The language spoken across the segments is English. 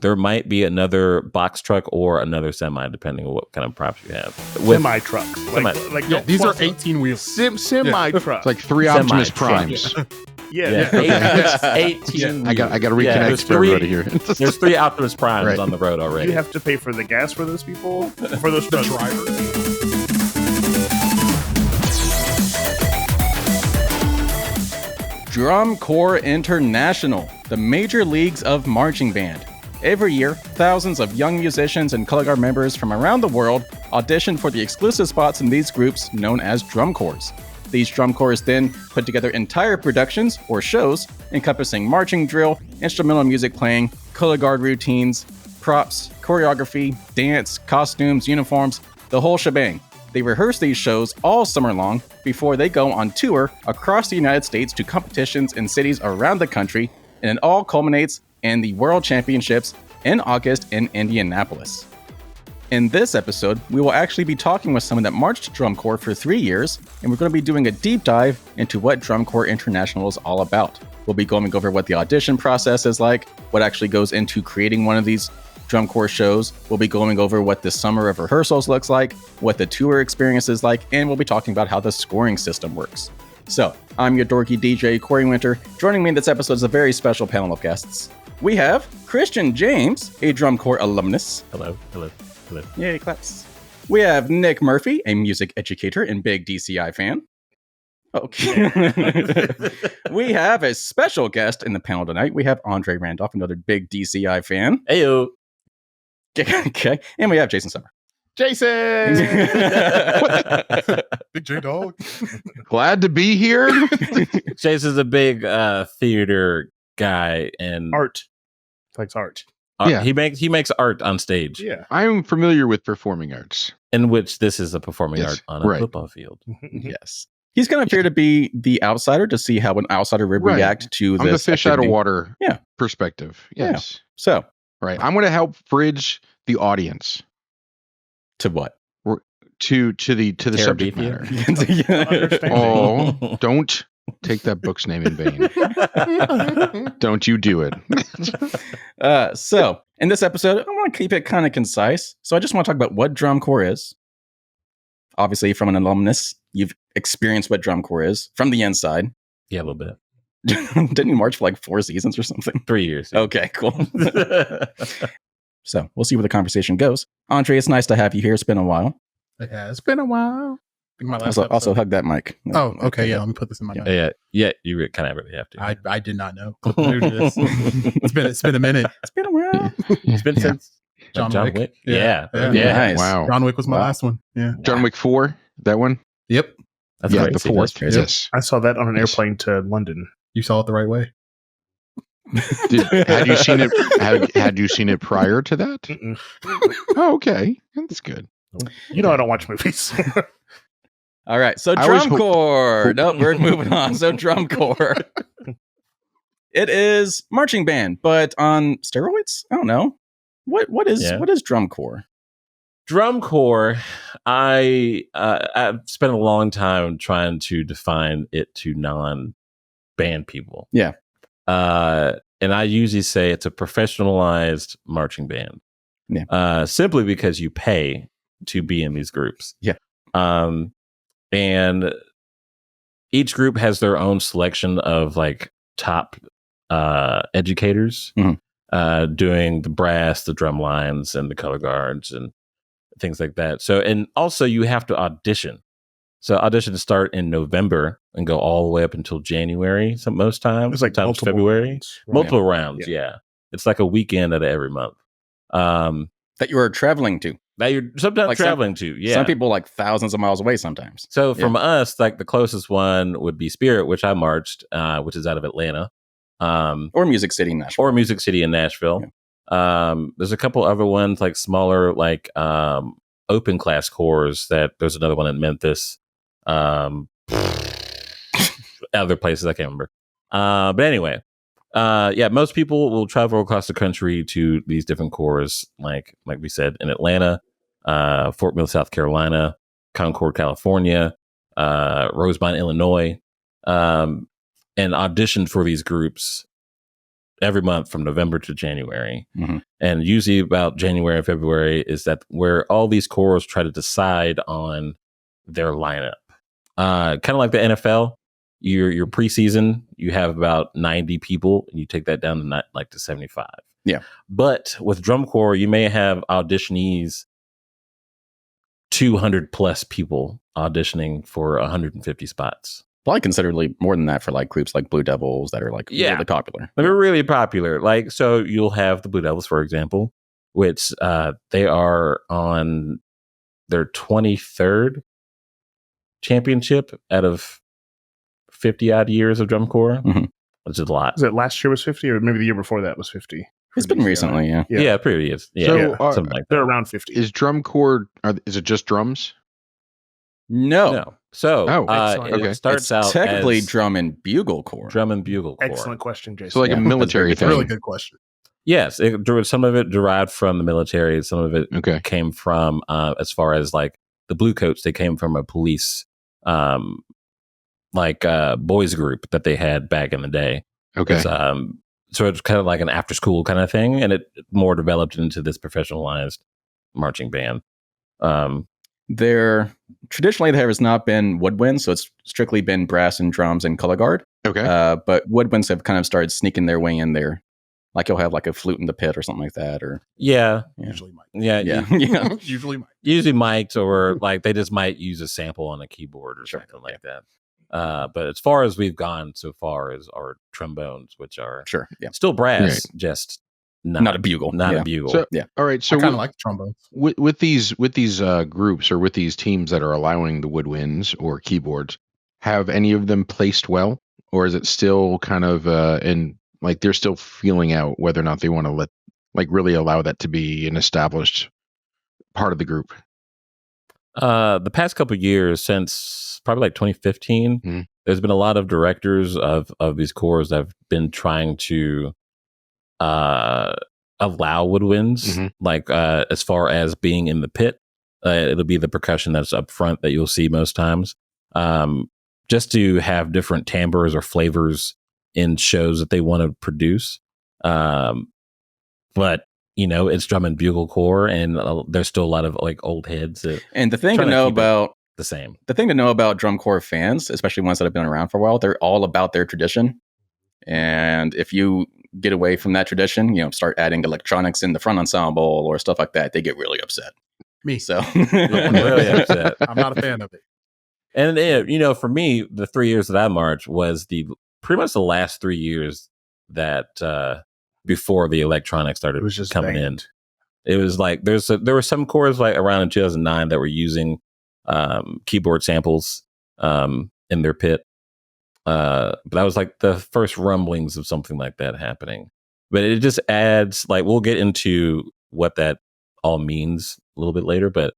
There might be another box truck or another semi, depending on what kind of props you have. Semi trucks. These are 18 wheels. Semi trucks. It's like 3 Optimus Primes. Yeah. 18. I got to reconnect for everybody here. There's 3 Optimus Primes Right. on the road already. You have to pay for the gas for those people, for those The trucks. driver. Drum Corps International, the major leagues of marching band. Every year, thousands of young musicians and color guard members from around the world audition for the exclusive spots in these groups known as drum corps. These drum corps then put together entire productions or shows encompassing marching drill, instrumental music playing, color guard routines, props, choreography, dance, costumes, uniforms, the whole shebang. They rehearse these shows all summer long before they go on tour across the United States to competitions in cities around the country, and it all culminates in the World Championships in August in Indianapolis. In this episode, we will actually be talking with someone that marched Drum Corps for 3 years, and we're going to be doing a deep dive into what Drum Corps International is all about. We'll be going over what the audition process is like, what actually goes into creating one of these drum corps shows. We'll be going over what the summer of rehearsals looks like, what the tour experience is like, and we'll be talking about how the scoring system works. So, I'm your dorky DJ, Corey Winter. Joining me in this episode is a very special panel of guests. We have Christian James, a Drum Corps alumnus. Hello. Yay, claps. We have Nick Murphy, a music educator and big DCI fan. Okay. We have a special guest in the panel tonight. We have Andre Randolph, another big DCI fan. Heyo. Okay. And we have Jason Summer. Jason! Big J Dog. Glad to be here. Chase is a big theater guy and Art. Likes art. Yeah. he makes art on stage. Yeah. I'm familiar with performing arts. In which this is a performing Yes, art on a right. football field. Yes. He's going to appear to be the outsider to see how an outsider would Right. react to I'm this the fish out of activity. water Yeah. perspective. Yes. So, Right. I'm going to help bridge the audience to what? to the Terabithia? subject matter. Understand. Oh, don't take that book's name in vain. Don't you do it. So, in this episode, I want to keep it kind of concise. So, I just want to talk about what drum corps is. Obviously, from an alumnus, you've experienced what drum corps is from the inside. Yeah, a little bit. Didn't you march for like 4 seasons or something? 3 years. Okay, cool. So, we'll see where the conversation goes. Andre, it's nice to have you here. It's been a while. It has been a while. I think my last Also episode- hug that mic. Oh, okay. Yeah, let me put this in my bag. Yeah, you kind of really have to. I did not know. New to this. It's been a minute. It's been a while. It's been Yeah. since John Wick. Yeah. Yeah. Nice. Wow. John Wick was my Wow. last one. Yeah. John Wick 4, that one? Yep. That's Yeah, crazy. the 4th. That's crazy. Yes. I saw that on an Yes. airplane to London. You saw it the right way. Had you seen it? Had you seen it prior to that? Mm-mm. Oh, okay, that's good. You know I don't watch movies. All right. So, I always drum corps. hope- Nope, we're moving on. So, drum corps. It is marching band, but on steroids? I don't know. What is drum corps? Drum corps, I've spent a long time trying to define it to non-band people. Yeah. And I usually say it's a professionalized marching band. Yeah. Simply because you pay to be in these groups. Yeah. And each group has their own selection of like top educators doing the brass, the drum lines, and the color guards and things like that. So, and also you have to audition. So auditions start in November and go all the way up until January. Most times, It's like sometimes multiple February, rounds, right? multiple rounds. Yeah, it's like a weekend out of every month. That you are traveling to. That you're sometimes Like traveling to. Yeah, Some people like thousands of miles away sometimes. So from us, like the closest one would be Spirit, which I marched, which is out of Atlanta, Or Music City in Nashville. or Music City in Nashville. There's a couple other ones like smaller, like open class corps. That there's another one in Memphis. Other places I can't remember. But anyway, most people will travel across the country to these different corps, like we said, in Atlanta, Fort Mill, South Carolina, Concord, California, Rosemont, Illinois, and auditioned for these groups every month from November to January. Mhm. And usually about January and February is that where all these corps try to decide on their lineup. Kind of like the NFL, your preseason, you have about 90 people, and you take that down to 75. Yeah. But with drum corps, you may have auditionees, 200 plus people auditioning for 150 spots. Probably considerably more than that for like groups like Blue Devils that are like really popular. They're really popular. Like, so you'll have the Blue Devils, for example, which they are on their 23rd championship out of 50 odd years of drum corps, which is a lot. Was it last year was 50, or maybe the year before that was 50? It's been DCI. recently, yeah. Yeah, pretty is. Yeah, So, something like that. They're around 50. Is drum corps? Is it just drums? No. So excellent. it Okay. starts It's out technically as drum and bugle corps. drum and bugle corps. Excellent question, Jason. So like Yeah. a military It's a thing. really good question. Yes, some of it derived from the military. Some of it Okay. came from, as far as like the blue coats, they came from a police, boys group that they had back in the day. Okay. So it's kind of like an after school kind of thing, and it more developed into this professionalized marching band. Traditionally there has not been woodwinds, so it's strictly been brass and drums and color guard. Okay. But woodwinds have kind of started sneaking their way in there. Like you'll have like a flute in the pit or something like that, or Yeah, Usually Mike. yeah, yeah, you- yeah. Usually Mike. usually mics, or like they just might use a sample on a keyboard or Sure. something like that. But as far as we've gone so far is our trombones, which are Sure, yeah, still brass, just not a bugle, not yeah. a bugle. So, Yeah. all right. So I kind of like the trombones. with these groups or with these teams that are allowing the woodwinds or keyboards, have any of them placed well, or is it still kind of in like they're still feeling out whether or not they want to really allow that to be an established part of the group? The past couple of years, since probably like 2015, Mhm. there's been a lot of directors of these corps that have been trying to allow woodwinds, Mhm. as far as being in the pit. It'll be the percussion that's up front that you'll see most times, just to have different timbres or flavors in shows that they want to produce. But it's drum and bugle corps, and there's still a lot of like old heads. And the thing to Trying to know keep it about the same. drum corps fans, especially ones that have been around for a while, they're all about their tradition. And if you get away from that tradition, start adding electronics in the front ensemble or stuff like that, they get really upset. Me. So Yeah, really upset. I'm not a fan of it. And for me, the 3 years that I marched was pretty much the last 3 years that before the electronics started It was just coming banned. in. It was like there were some corps like around in 2009 that were using keyboard samples in their pit. But that was like the first rumblings of something like that happening. But it just adds, like, we'll get into what that all means a little bit later, but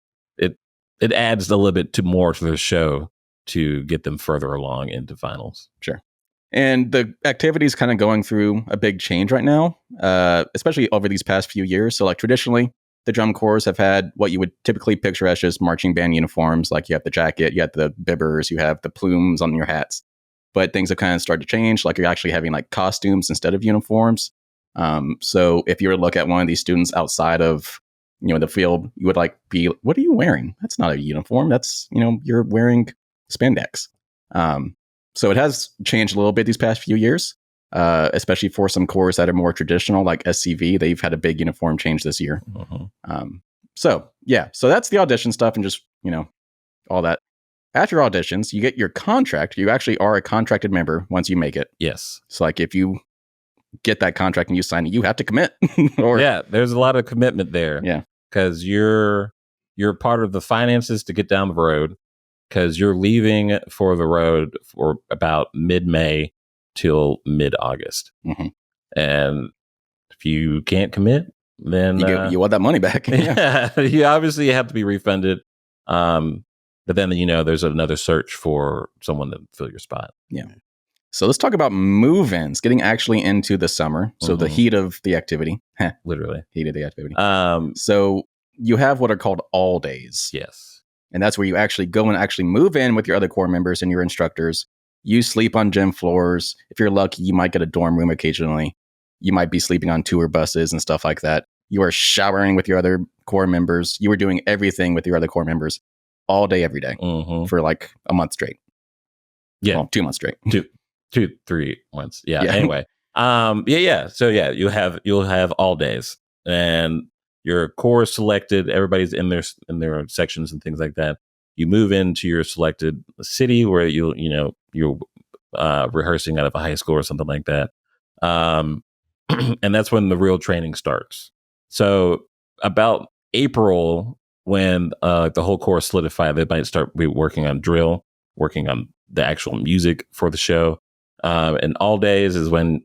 it adds a little bit more to the show to get them further along into finals. Sure. And the activity is kind of going through a big change right now, especially over these past few years. So, like, traditionally, the drum corps have had what you would typically picture as just marching band uniforms. Like, you have the jacket, you have the bibbers, you have the plumes on your hats. But things have kind of started to change. Like, you're actually having like costumes instead of uniforms. So if you were to look at one of these students outside of the field, you would be, what are you wearing? That's not a uniform. That's you're wearing spandex. So it has changed a little bit these past few years, especially for some corps that are more traditional, like SCV. They've had a big uniform change this year. So that's the audition stuff and just all that. After auditions, you get your contract. You actually are a contracted member once you make it. Yes. So like if you get that contract and you sign it, you have to commit. Yeah, there's a lot of commitment there. Yeah. Because you're part of the finances to get down the road, because you're leaving for the road for about mid-May till mid-August. Mhm. And if you can't commit, then you want that money back. yeah, you obviously have to be refunded. But then, there's another search for someone to fill your spot. Yeah. So let's talk about move-ins, getting actually into the summer. So the heat of the activity. Literally. Heat of the activity. Um, So you have what are called all days. yes. And that's where you actually go and actually move in with your other corps members and your instructors. You sleep on gym floors. If you're lucky, you might get a dorm room occasionally. You might be sleeping on tour buses and stuff like that. You are showering with your other core members. You are doing everything with your other core members all day, every day for like a month straight. Yeah. Well, 2 months straight. 3 months. Yeah. Anyway. So you'll have all days, and your core is selected. Everybody's in their sections and things like that. You move into your selected city where you're rehearsing out of a high school or something like that. And that's when the real training starts. So about April, when the whole core is solidified, they might start working on drill, working on the actual music for the show. And all days is when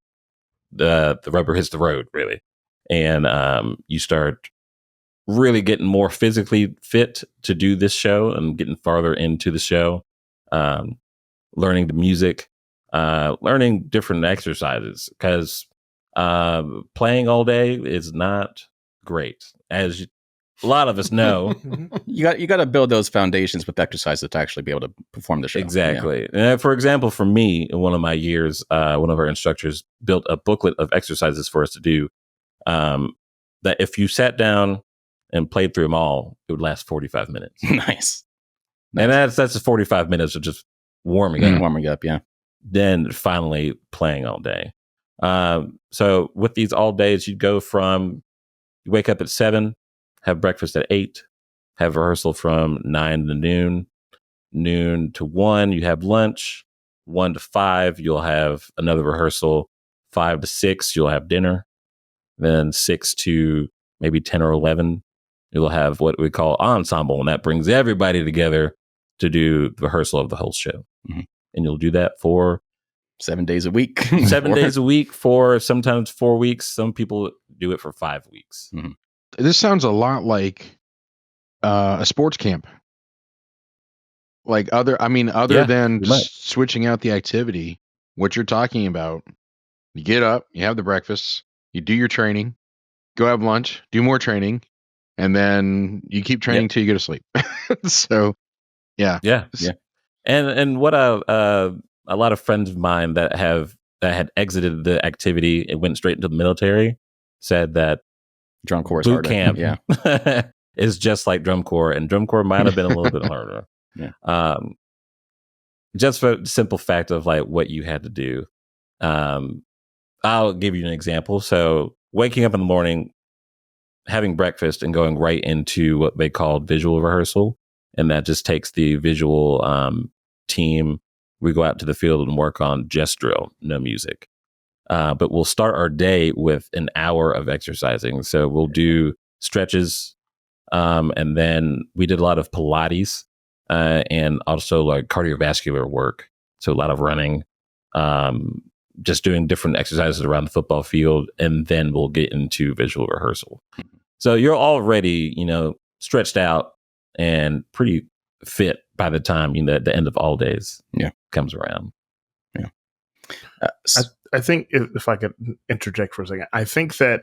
the rubber hits the road, really. And you start really getting more physically fit to do this show and getting farther into the show, learning the music, learning different exercises, because playing all day is not great, as a lot of us know. You got to build those foundations with exercises to actually be able to perform the show. Exactly. And for example, for me, in one of my years, one of our instructors built a booklet of exercises for us to do, that if you sat down and played through them all, it would last 45 minutes. Nice. And that's just 45 minutes of just warming up. Warming up, yeah. Then finally playing all day. So with these all days, you wake up at 7, have breakfast at 8, have rehearsal from 9 to noon to 1, you have lunch, 1 to 5, you'll have another rehearsal, 5 to 6, you'll have dinner, then 6 to maybe 10 or 11, you'll have what we call ensemble, and that brings everybody together to do the rehearsal of the whole show. Mm-hmm. And you'll do that for 7 days a week. 7 days a week for sometimes 4 weeks. Some people do it for 5 weeks. Mm-hmm. This sounds a lot like a sports camp. Like other than switching out the activity, what you're talking about, you get up, you have the breakfast, you do your training, go have lunch, do more training, and then you keep training till you go to sleep. So, yeah. And what a lot of friends of mine that had exited the activity and went straight into the military said that drum corps boot camp is just like drum corps, and drum corps might have been a little bit harder. Yeah. Just for the simple fact of like what you had to do. I'll give you an example. So waking up in the morning, having breakfast, and going right into what they call visual rehearsal, and that just takes the visual team. We go out to the field and work on just drill, no music. But we'll start our day with an hour of exercising. So we'll do stretches, and then we did a lot of Pilates, and also like cardiovascular work. So a lot of running, just doing different exercises around the football field, and then we'll get into visual rehearsal. So you're already, stretched out and pretty fit by the time the end of all days comes around. Yeah. I think if I could interject for a second, I think that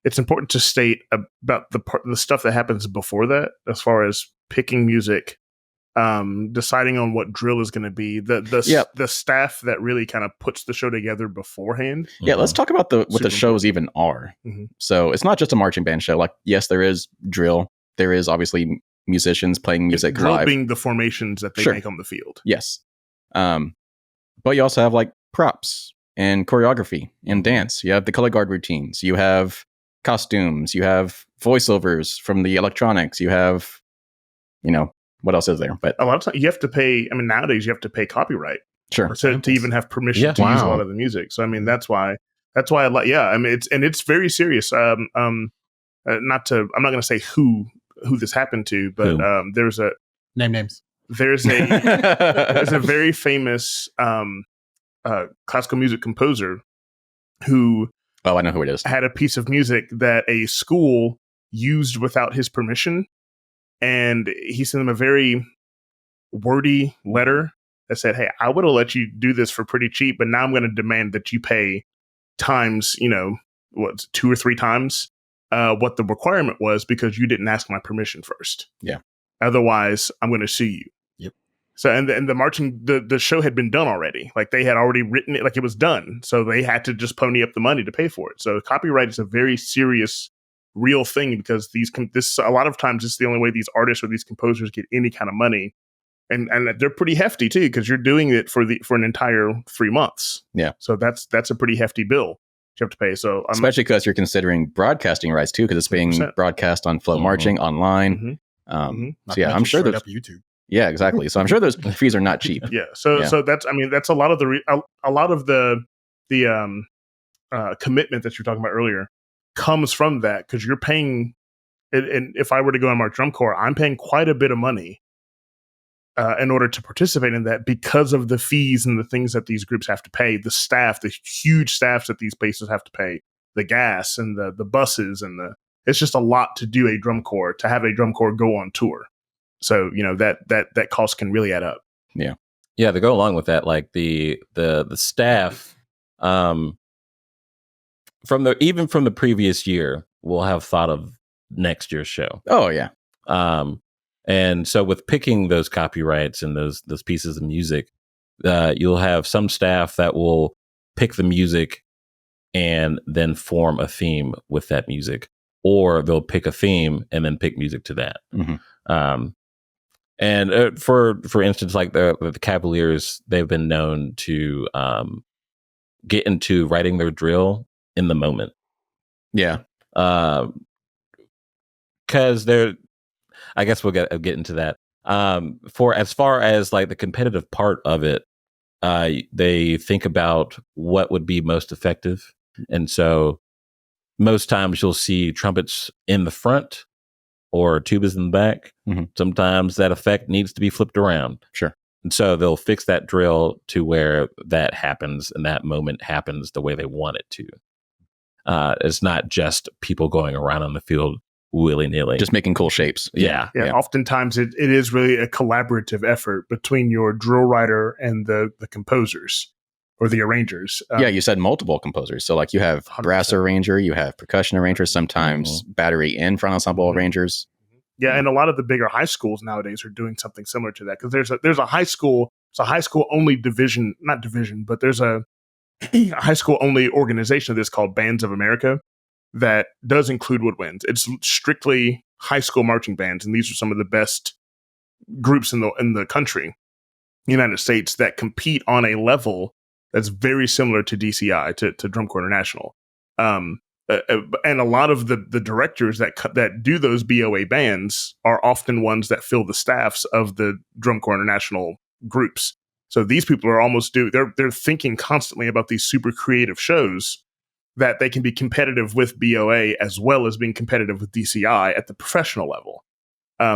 it's important to state about the stuff that happens before that, as far as picking music, deciding on what drill is going to be, the staff that really kind of puts the show together beforehand. Yeah, let's talk about what the shows even are. Mm-hmm. So it's not just a marching band show. Like, yes, there is drill. There is obviously musicians playing music drill live. Being the formations that they make on the field. Yes. But you also have like props and choreography and dance. You have the color guard routines. You have costumes. You have voiceovers from the electronics. You have, what else is there? But a lot of times you have to pay. I mean, nowadays you have to pay copyright, to even have permission to use a lot of the music. So I mean, that's why I like. Yeah, I mean, it's very serious. I'm not going to say who this happened to, but there's a name names. There's a very famous classical music composer who I know who it is. Had a piece of music that a school used without his permission, and he sent them a very wordy letter that said, "Hey, I would have let you do this for pretty cheap, but now I'm going to demand that you pay times, 2 or 3 times what the requirement was, because you didn't ask my permission first. Yeah. Otherwise, I'm going to sue you." Yep. So and the marching the show had been done already. Like they had already written it, like it was done. So they had to just pony up the money to pay for it. So copyright is a very serious, real thing because this a lot of times it's the only way these artists or these composers get any kind of money, and they're pretty hefty too because you're doing it for an entire 3 months. Yeah. So that's a pretty hefty bill you have to pay. So especially because you're considering broadcasting rights too, because it's being 100%. broadcast on Float Marching online. So yeah, I'm sure there's up YouTube. Yeah, exactly. So I'm sure those fees are not cheap. Yeah. So that's a lot of the commitment that you're talking about earlier comes from that because you're paying. And if I were to go in my drum corps, I'm paying quite a bit of money in order to participate in that because of the fees and the things that these groups have to pay, the staff, the huge staffs that these places have to pay, the gas and the buses it's just a lot to do a drum corps, to have a drum corps go on tour. So, that cost can really add up. Yeah. Yeah, to go along with that, like the staff from the previous year will have thought of next year's show. Oh yeah. And so with picking those copyrights and those pieces of music, you'll have some staff that will pick the music and then form a theme with that music, or they'll pick a theme and then pick music to that. And for instance, like the Cavaliers, they've been known to get into writing their drill in the moment. Yeah. Because I guess we'll get into that. For as far as like the competitive part of it, they think about what would be most effective. And so most times you'll see trumpets in the front or tubas in the back. Sometimes that effect needs to be flipped around. Sure. And so they'll fix that drill to where that happens and that moment happens the way they want it to. It's not just people going around on the field willy-nilly. Just making cool shapes. Yeah. Oftentimes it is really a collaborative effort between your drill writer and the composers or the arrangers. You said multiple composers. So like you have 100%. brass arranger, you have percussion arrangers, sometimes battery in front ensemble arrangers. Yeah, and a lot of the bigger high schools nowadays are doing something similar to that because there's a high school, it's a high school only division, not division, but there's a high school only organization that's called Bands of America that does include woodwinds. It's strictly high school marching bands, and these are some of the best groups in the country, United States, that compete on a level that's very similar to DCI, to Drum Corps International. And a lot of the directors that do those BOA bands are often ones that fill the staffs of the Drum Corps International groups. So these people are they're thinking constantly about these super creative shows that they can be competitive with BOA as well as being competitive with DCI at the professional level.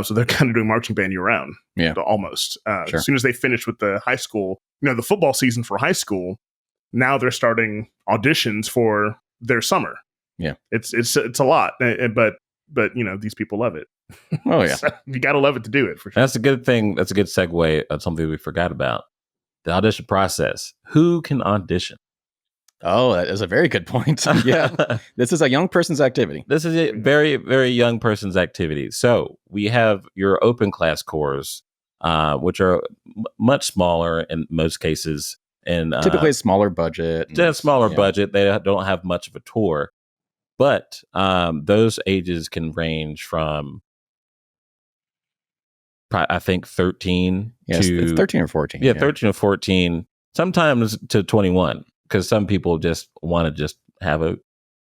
So they're kind of doing marching band year round, almost. Sure. As soon as they finish with the high school, the football season for high school, now they're starting auditions for their summer. Yeah, it's a lot, but these people love it. Oh yeah, So you got to love it to do it for sure. That's a good thing. That's a good segue of something we forgot about. The audition process. Who can audition? Oh, that is a very good point. Yeah, this is a young person's activity. This is a very, very young person's activity. So we have your open class corps, which are much smaller in most cases. And typically a smaller budget. Budget. They don't have much of a tour. But those ages can range from, I think, 13 it's to 13 or 14. Yeah, 13 or 14, sometimes to 21, because some people just want to just have a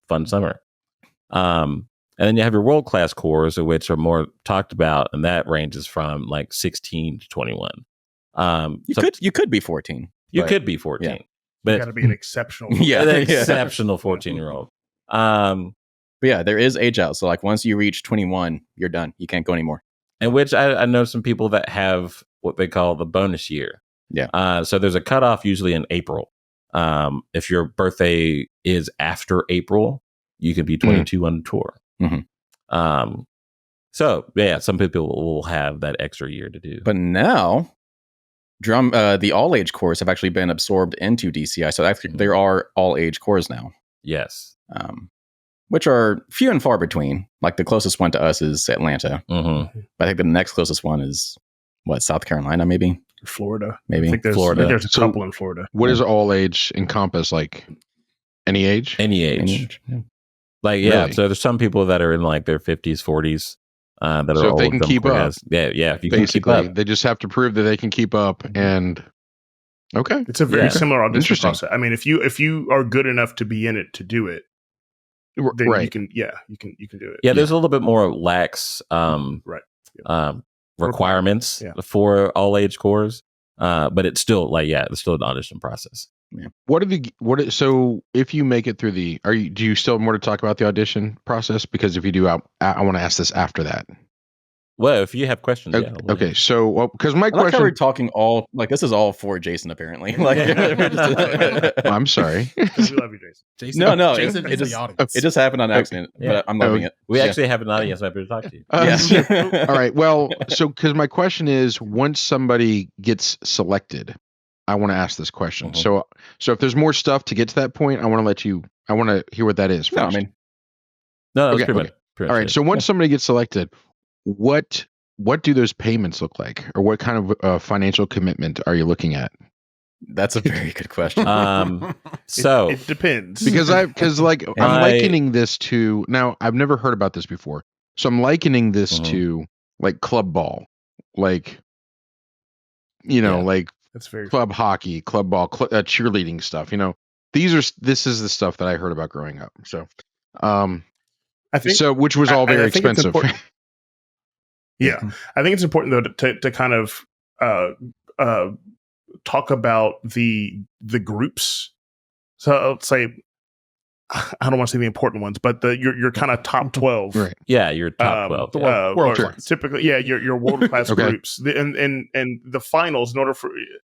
fun summer. And then you have your world class corps, which are more talked about, and that ranges from like 16 to 21. You could be 14. You could be 14, You but got to be an exceptional. an exceptional 14-year-old. But yeah, there is age out. So like once you reach 21, you're done. You can't go anymore. And which I know some people that have what they call the bonus year. Yeah. So there's a cutoff usually in April. If your birthday is after April, you can be 22 on tour. So yeah, some people will have that extra year to do. But now, the all age corps have actually been absorbed into DCI. So actually, there are all age corps now. Yes. Which are few and far between. Like the closest one to us is Atlanta. Mm-hmm. I think the next closest one is South Carolina, maybe. Florida, Maybe I think there's a So couple in Florida. What does all age encompass? Like any age? Any age. Yeah. Like, yeah. Really? So there's some people that are in like their 50s, 40s that are So if old. they can drum keep corps up, guys. Yeah. If you can keep Basically, up. they just have to prove that they can keep up. And okay, It's a very Yeah. similar audition Interesting. process. I mean, if you are good enough to be in it to do it, then right. you can do it. Yeah, there's a little bit more lax Right. requirements Yeah. for all age corps. But it's still it's still an audition process. So if you make it through do you still have more to talk about the audition process? Because if you do, I want to ask this after that. Well, if you have questions, Okay. So, because my I like how question, we're talking all like this is all for Jason apparently. Like, I'm sorry. We love you, Jason. No, Jason it is just- the audience. it just happened on accident, but I'm loving it. We Yeah. actually have an audience member to talk to you. Yeah. All right. Well, so because my question is, once somebody gets selected, I want to ask this question. Mhm. So if there's more stuff to get to that point, I want to hear what that is first. No, I mean, No, that's Okay, pretty much all right. it. So once somebody gets selected, what do those payments look like, or what kind of financial commitment are you looking at? that's a very good question. So It depends. Because I'm I- likening this to, now I've never heard about this before, so I'm likening this Mhm. to like club ball, like Yeah. like That's very club hockey, club ball, cheerleading stuff. This is the stuff that I heard about growing up. So, I think which was all very I think it's expensive. important- Yeah, I think it's important though to kind of talk about the groups. So let's say I don't want to say the important ones, but your kind of top 12, Right. Yeah, you're top 12. the yeah. world or class. typically, your world class Okay. groups, and the finals. In order for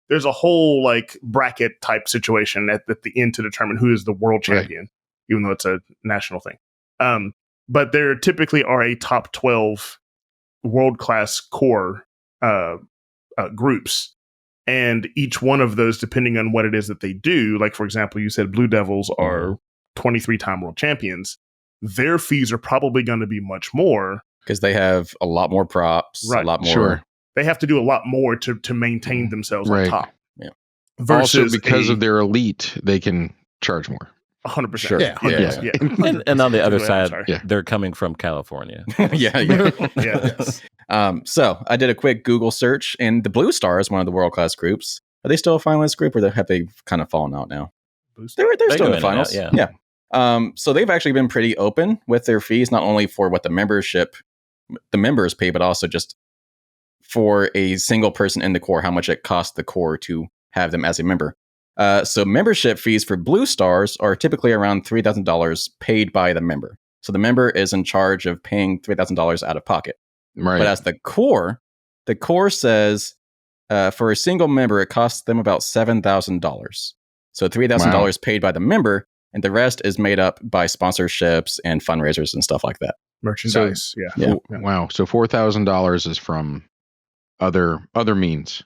there's a whole like bracket type situation at the end to determine who is the world Right. champion, even though it's a national thing. But there typically are a top 12 world class core groups, and each one of those, depending on what it is that they do, like for example, you said Blue Devils are 23-time world champions. Their fees are probably going to be much more Because they have a lot more props, Right. a lot more. Sure. they have to do a lot more to maintain themselves Right. on top. Yeah. Also, Versus because of their elite, they can charge more. 100%. Sure. Yeah, 100%. Yeah. And on the other I'm side, sorry. Yeah. they're coming from California. yeah. Yeah. So I did a quick Google search, and the Blue Stars, one of the world class groups, are they still a finalist group, or have they kind of fallen out now? They're They still go in the in and out, finals. yeah. So they've actually been pretty open with their fees, not only for what the members pay, but also just for a single person in the core, how much it costs the core to have them as a member. So membership fees for Blue Stars are typically around $3,000 paid by the member. So the member is in charge of paying $3,000 out of pocket. Right. But as the core says for a single member, it costs them about $7,000. So $3,000 paid by the member, and the rest is made up by sponsorships and fundraisers and stuff like that. Merchandise. Yeah. Wow. So $4,000 is from other means.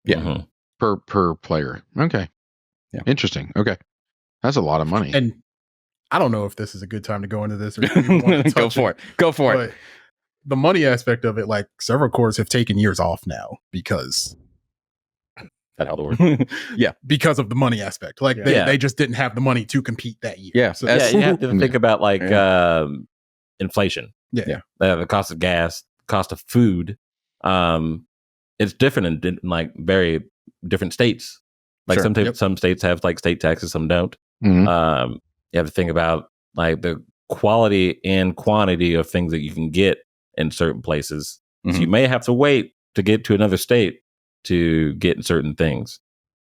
Yeah. Mhm. Per player. Okay. Yeah. Interesting. Okay. That's a lot of money. And I don't know if this is a good time to go into this or if you want to Go touch for it. Go for it. But the money aspect of it, like several cores have taken years off now because That helped. Yeah. because of the money aspect. Like Yeah. they just didn't have the money to compete that year. Yeah. So Yeah, you have to think about like inflation. Yeah. The cost of gas, cost of food. It's different in like very different states. Like Sure. some states have like state taxes, some don't. Mhm. You have to think about like the quality and quantity of things that you can get in certain places. So you may have to wait to get to another state to get certain things.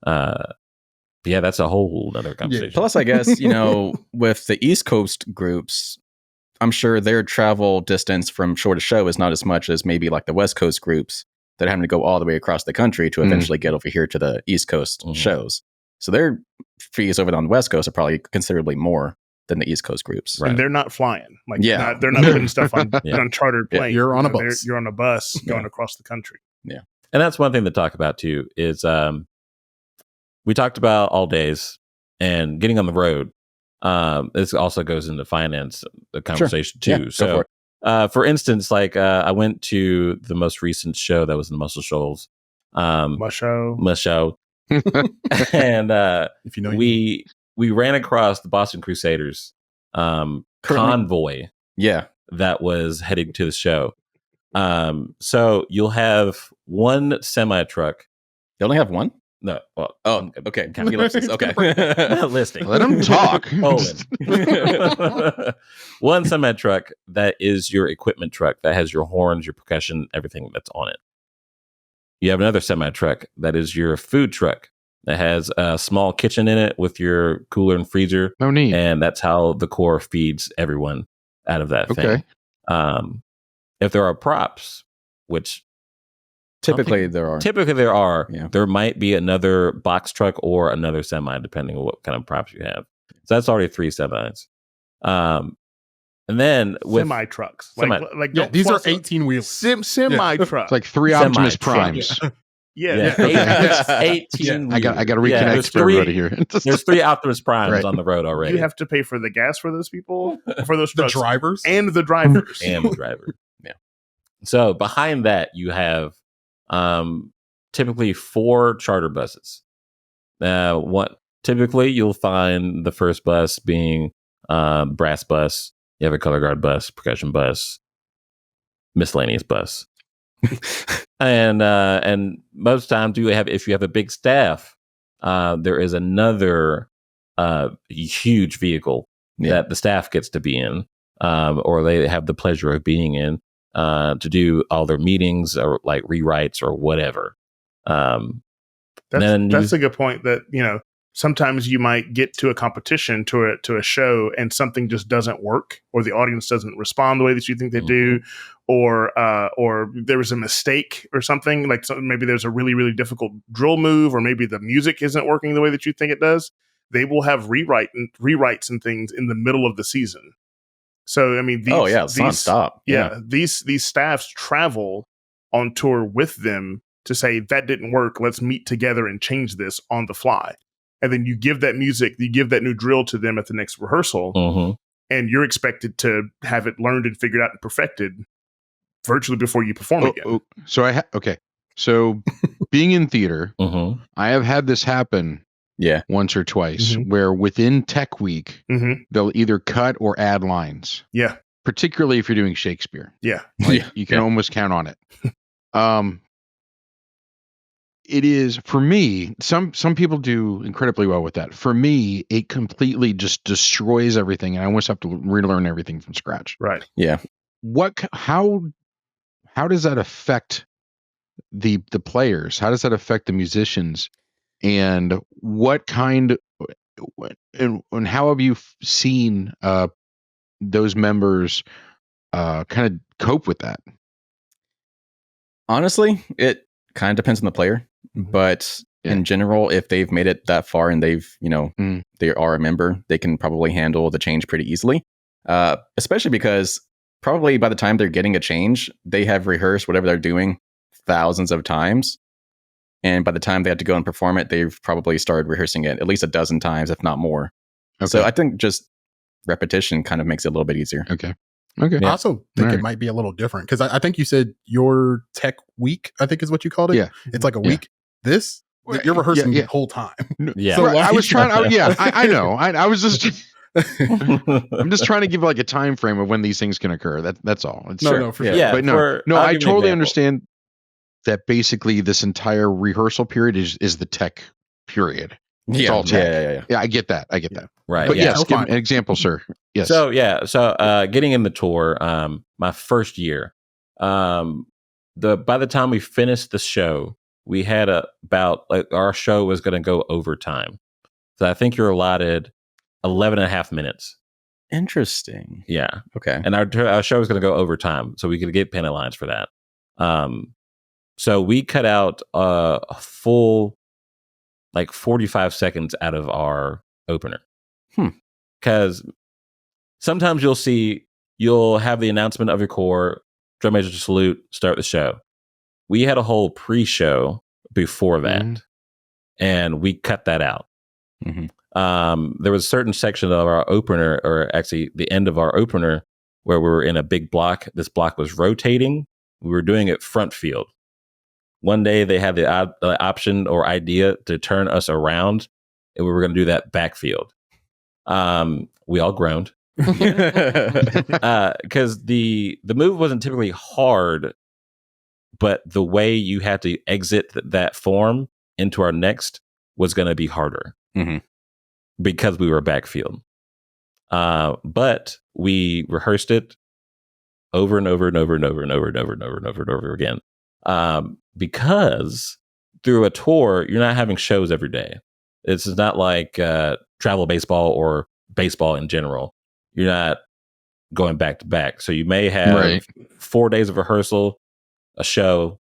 Yeah, that's a whole other conversation. Plus, I guess, with the East Coast groups, I'm sure their travel distance from shore to show is not as much as maybe like the West Coast groups that are having to go all the way across the country to eventually get over here to the East Coast shows. So their fees over on the West Coast are probably considerably more than the East Coast groups. And they're not flying. Like, Yeah. they're not putting stuff on chartered Yeah. planes. You're on a bus. You're on a bus going across the country. And that's one thing to talk about too is we talked about all days and getting on the road. This also goes into finance the conversation too. Yeah, go So for for instance, like I went to the most recent show that was in Muscle Shoals Musho. And If you know, we ran across the Boston Crusaders convoy Yeah. that was heading to the show. So you'll have one semi truck. They only have one? No. Well, Oh, okay. Ellipsis. Okay. not listing. Let him talk. One semi truck that is your equipment truck that has your horns, your percussion, everything that's on it. You have another semi truck that is your food truck that has a small kitchen in it with your cooler and freezer. No need. And that's how the Corps feeds everyone out of that thing. If there are props, which Typically there are. Yeah. there might be another box truck or another semi, depending on what kind of props you have. So that's already 3 semis. And then with semi trucks, these are 18 wheelers. Semi trucks. It's like 3 Optimus Primes. Yeah. 18. I got to reconnect for everybody here. There's 3 Optimus Primes on the road already. You have to pay for the gas for those people, for those trucks, drivers, and the drivers, Yeah. So behind that, you have typically 4 charter buses. Typically you'll find the first bus being brass bus. You have a color guard bus, percussion bus, miscellaneous bus. And most times if you have a big staff, there is another huge vehicle that the staff gets to be in, or they have the pleasure of being in, to do all their meetings or like rewrites or whatever. That's a good point. That sometimes you might get to a competition, to a show, and something just doesn't work, or the audience doesn't respond the way that you think they do, or there was a mistake or something. Like maybe there's a really, really difficult drill move, or maybe the music isn't working the way that you think it does. They will have rewrites and things in the middle of the season. So I mean, these nonstop. These staffs travel on tour with them to say that didn't work. Let's meet together and change this on the fly. And then you give that new drill to them at the next rehearsal, and you're expected to have it learned and figured out and perfected virtually before you perform again. So being in theater, I have had this happen once or twice, where within Tech Week, they'll either cut or add lines. Yeah. Particularly if you're doing Shakespeare. Yeah. You can almost count on it. It is, for me, some people do incredibly well with that. For me, it completely just destroys everything, and I almost have to relearn everything from scratch. Right. Yeah. How does that affect the players? How does that affect the musicians? And what kind and how have you seen those members kind of cope with that? Honestly, it kind of depends on the player, but in general, if they've made it that far and they've, they are a member, they can probably handle the change pretty easily. Especially because probably by the time they're getting a change, they have rehearsed whatever they're doing thousands of times. And by the time they have to go and perform it, they've probably started rehearsing it at least a dozen times, if not more. Okay. So I think just repetition kind of makes it a little bit easier. Okay. I also think it might be a little different, because I think you said your Tech Week, I think is what you called it. Yeah. It's like a week. This, you're rehearsing the whole time. Yeah. So I was trying. I know. I was just. I'm just trying to give like a time frame of when these things can occur. That's all. No, for sure. Yeah, but I totally understand that basically this entire rehearsal period is the tech period. It's all tech. Yeah, I get that. Right. But yes, give an example, sir. Yes. So getting in the tour, my first year, by the time we finished the show, we had our show was going to go overtime. So I think you're allotted 11 and a half minutes. Interesting. Yeah. Okay. And our show was going to go overtime, so we could get penalized for that. So we cut out a full 45 seconds out of our opener. Because sometimes you'll have the announcement of your corps, drum major to salute, start the show. We had a whole pre-show before that, and we cut that out. There was a certain section of our opener, or actually the end of our opener, where we were in a big block. This block was rotating. We were doing it front field. one day they had the option or idea to turn us around, and we were going to do that backfield. We all groaned because the move wasn't typically hard, but the way you had to exit that form into our next was going to be harder because we were backfield. But we rehearsed it over and over and over and over and over and over and over and over and over again. Because through a tour, you're not having shows every day. This is not like travel baseball or baseball in general. You're not going back to back. So you may have 4 days of rehearsal, a show,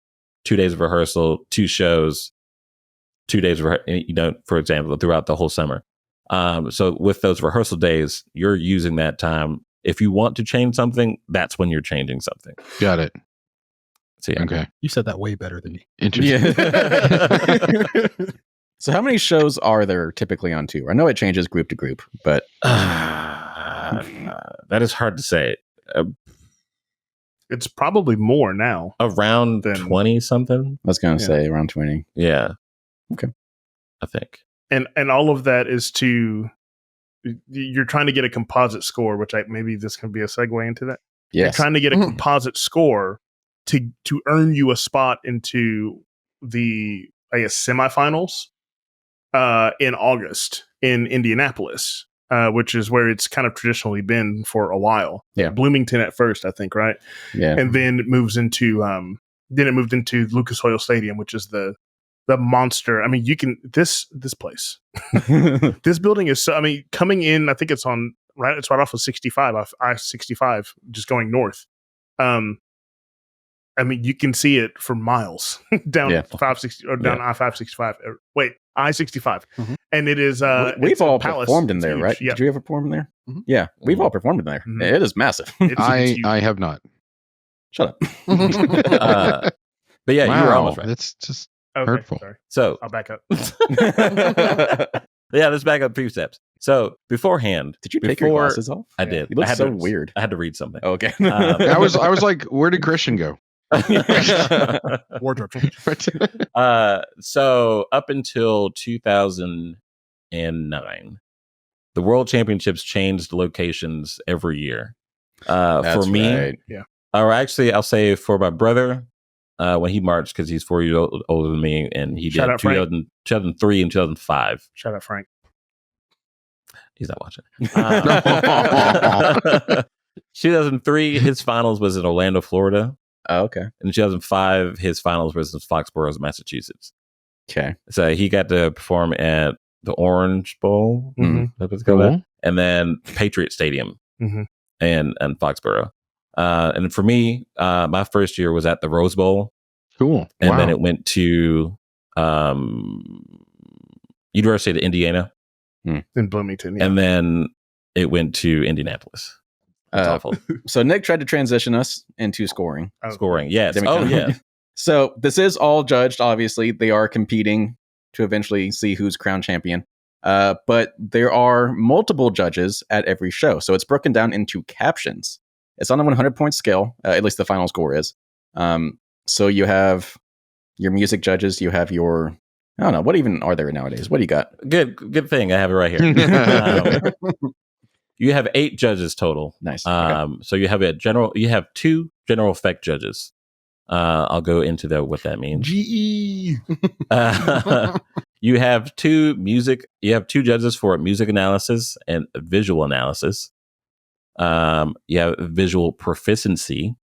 2 days of rehearsal, 2 shows, 2 days of for example, throughout the whole summer. So with those rehearsal days, you're using that time. If you want to change something, that's when you're changing something. Got it. So yeah. Okay. You said that way better than me. Interesting. Yeah. So how many shows are there typically on tour? I know it changes group to group, but that is hard to say. It's probably more now. Around 20 something. I was going to say around 20. Yeah. Okay. I think. And all of that is you're trying to get a composite score, which maybe this can be a segue into that. Yes. You're trying to get a composite score to earn you a spot into the, I guess, semifinals in August in Indianapolis, which is where it's kind of traditionally been for a while. Yeah. Bloomington at first, I think, right? Yeah. And then it moved into Lucas Oil Stadium, which is the monster. I mean, you can this place. This building is so, I mean, coming in, I think it's right off of 65, off I-65, just going north. I mean, you can see it for miles down 560 or down I-565. Wait, I-65, and it is. We've all performed in there, right? Yep. Did you ever perform in there? Mm-hmm. Yeah, we've all performed in there. Mm-hmm. It is massive. I have not. Shut up. But yeah, you were almost right. That's just hurtful. Sorry. So I'll back up. Yeah, let's back up 3 steps. So beforehard, did you take your glasses off? I did. You look so weird. I had to read something. Oh, okay. I was like, where did Christian go? Wardrobe change. So up until 2009, the World Championships changed locations every year. For me, or actually, I'll say for my brother, when he marched, because he's 4 years older than me, and he did 2003 and 2005. Shout out Frank. He's not watching. 2003, his finals was in Orlando, Florida. Oh, okay. In 2005, his finals was in Foxborough, Massachusetts. Okay. So he got to perform at the Orange Bowl, that's what it's called, and then Patriot Stadium and Foxborough. And for me, my first year was at the Rose Bowl. Cool. And then it went to University of Indiana. In Bloomington, yeah. And then it went to Indianapolis. That's awful. So Nick tried to transition us into scoring. Scoring, yes. Yeah. So this is all judged, obviously. They are competing to eventually see who's crowned champion. But there are multiple judges at every show. So it's broken down into captions. It's on a 100-point scale, at least the final score is. So you have your music judges, you have your... I don't know. What even are there nowadays? What do you got? Good thing. I have it right here. You have 8 judges total. Nice. So you have you have 2 general effect judges. I'll go into what that means. GE. You have 2 judges for music analysis and visual analysis. You have visual proficiency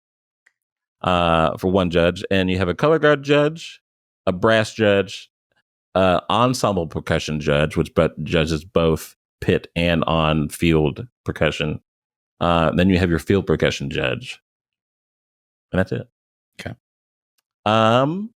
for 1 judge, and you have a color guard judge, a brass judge, ensemble percussion judge, which judges both pit and on field percussion. Then you have your field percussion judge, and that's it. Okay. And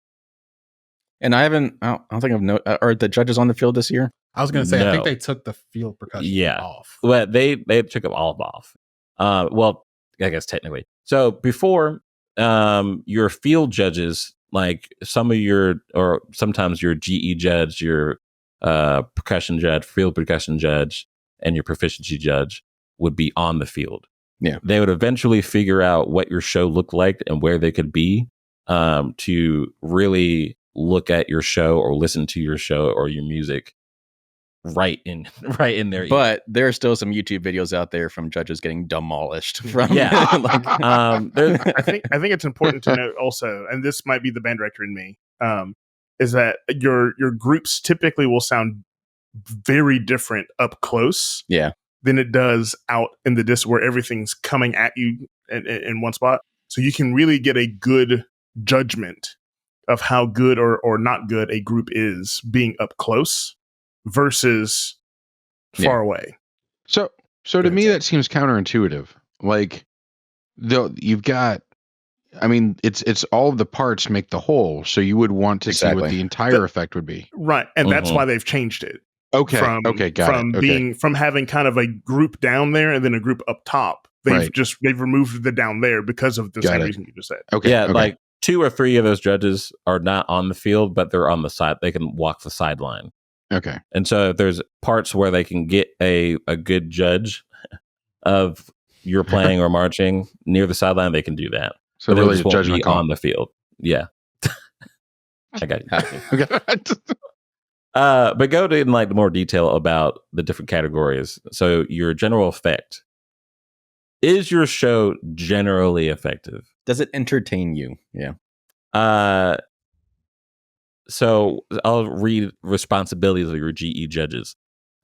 I don't think I've are the judges on the field this year? I was going to say, No. I think they took the field percussion off. Well, they took them all off. Well, I guess technically. So before, your field judges, like sometimes your GE judge, your percussion judge, field percussion judge, and your proficiency judge would be on the field. Yeah. They would eventually figure out what your show looked like and where they could be to really look at your show or listen to your show or your music right in there. But there are still some YouTube videos out there from judges getting demolished from I think it's important to note also, and this might be the band director in me, is that your groups typically will sound very different up close than it does out in the disc where everything's coming at you in one spot. So you can really get a good judgment of how good or not good a group is being up close versus far away. So to me, that seems counterintuitive. Like, you've got, I mean, it's all of the parts make the whole. So you would want to see what the entire effect would be. Right. And that's why they've changed it. Okay. From having kind of a group down there and then a group up top. They've removed the down there because of the same reason you just said. Okay. Yeah. Like 2 or 3 of those judges are not on the field, but they're on the side. They can walk the sideline. Okay. And so if there's parts where they can get a good judge of your playing or marching near the sideline, they can do that. So but really, judgment call on the field. Yeah. I got you. Okay. But go to like more detail about the different categories. So your general effect. Is your show generally effective? Does it entertain you? Yeah. So I'll read responsibilities of your GE judges.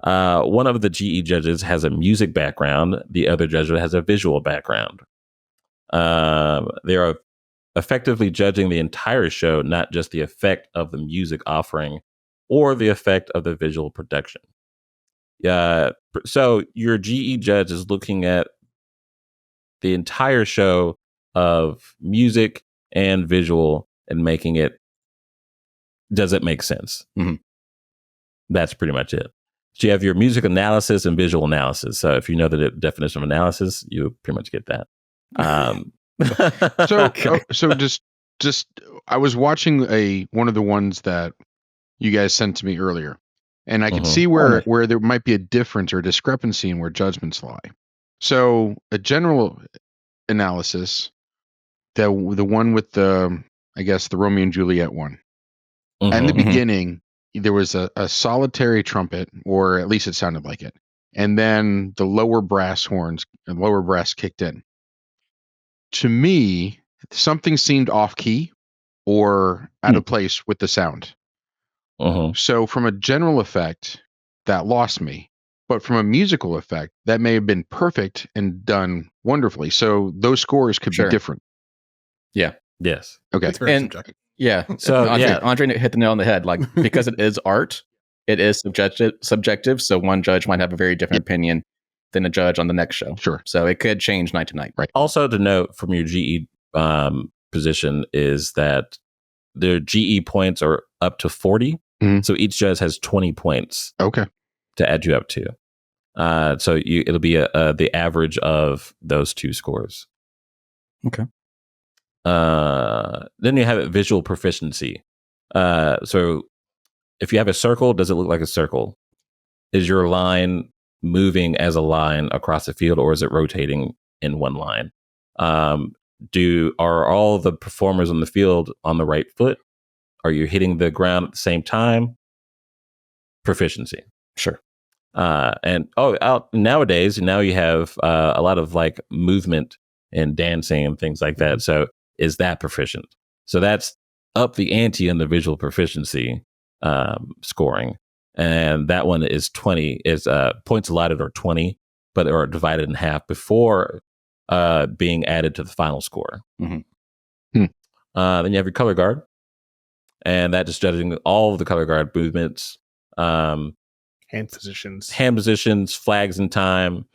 One of the GE judges has a music background. The other judge has a visual background. They are effectively judging the entire show, not just the effect of the music offering or the effect of the visual production. So your GE judge is looking at the entire show of music and visual and making it, does it make sense? Mm-hmm. That's pretty much it. So you have your music analysis and visual analysis. So if you know the definition of analysis, you pretty much get that. So just I was watching one of the ones that you guys sent to me earlier, and I could see where there might be a difference or discrepancy in where judgments lie. So a general analysis, the one with the Romeo and Juliet one. In the beginning, there was a solitary trumpet, or at least it sounded like it. And then the lower brass kicked in. To me, something seemed off key or out of place with the sound. So from a general effect, that lost me. But from a musical effect, that may have been perfect and done wonderfully. So those scores could be different. Yeah. Yes. Okay. It's very subjective. Yeah. So Andre hit the nail on the head. Like, because it is art, it is subjective. So one judge might have a very different opinion than a judge on the next show. Sure. So it could change night to night. Right. Also to note from your GE position is that the GE points are up to 40. So each judge has 20 points. Okay. To add you up to. So it'll be the average of those 2 scores. Okay. Then you have visual proficiency. So if you have a circle, does it look like a circle? Is your line moving as a line across the field, or is it rotating in one line? Are all the performers on the field on the right foot? Are you hitting the ground at the same time? Proficiency. Sure. And nowadays, now you have a lot of like movement and dancing and things like that. So is that proficient? So that's up the ante in the visual proficiency scoring. And that one is 20, is points allotted are 20, but are divided in half before being added to the final score. Then you have your color guard. And that is judging all of the color guard movements. Hand positions, flags in time.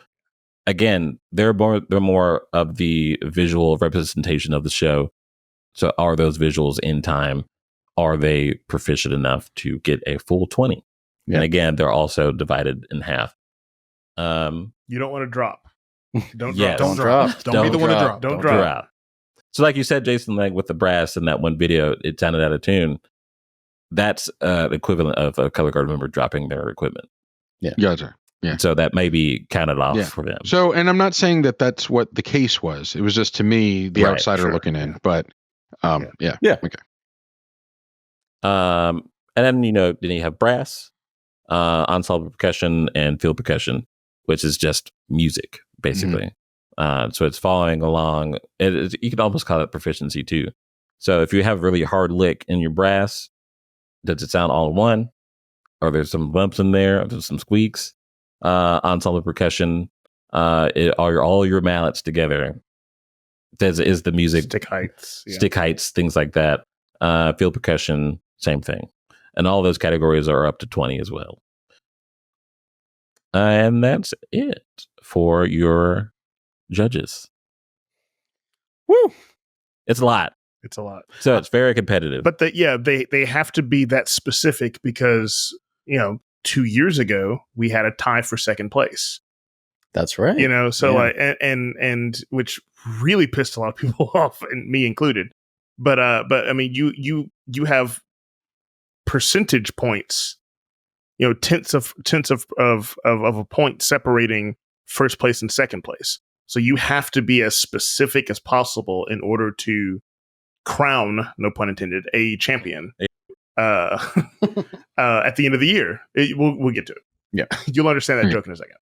Again, they're more of the visual representation of the show. So are those visuals in time? Are they proficient enough to get a full 20? Yeah. And again, they're also divided in half. You don't want to drop. Don't drop. Don't be the one to drop. Don't drop. So like you said, Jason, like with the brass in that one video, it sounded out of tune. That's the equivalent of a color guard member dropping their equipment. Yeah. Gotcha. Yeah. So that may be counted off for them. So, and I'm not saying that that's what the case was. It was just, to me, the outsider looking in. But Yeah. Okay. And then then you have brass, ensemble percussion, and field percussion, which is just music basically. So it's following along. You could almost call it proficiency too. So if you have a really hard lick in your brass, does it sound all in one? Or there's some bumps in there, or there's some squeaks? Ensemble percussion, all your mallets together. Is the music stick heights, things like that. Field percussion, same thing, and all those categories are up to 20 as well. And that's it for your judges. Woo! It's a lot. It's a lot. So it's very competitive. But they have to be that specific because 2 years ago we had a tie for second place. That's right. And which really pissed a lot of people off, and me included. But I mean, you have percentage points, tenths of a point separating first place and second place. So you have to be as specific as possible in order to crown, no pun intended, a champion. At the end of the year, we'll get to it. Yeah, you'll understand that joke in a second.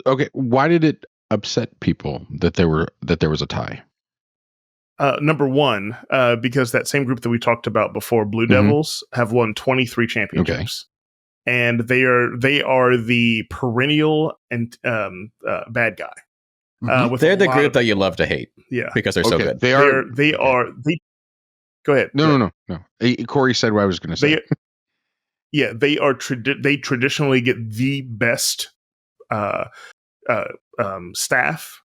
Okay, why did it upset people that there was a tie? Number one, because that same group that we talked about before, Blue Devils, have won 23 championships, and they are the perennial and bad guy. They're the group that you love to hate, because they're so good. They are. Go ahead. No. Corey said what I was going to say. They are. They traditionally get the best staff,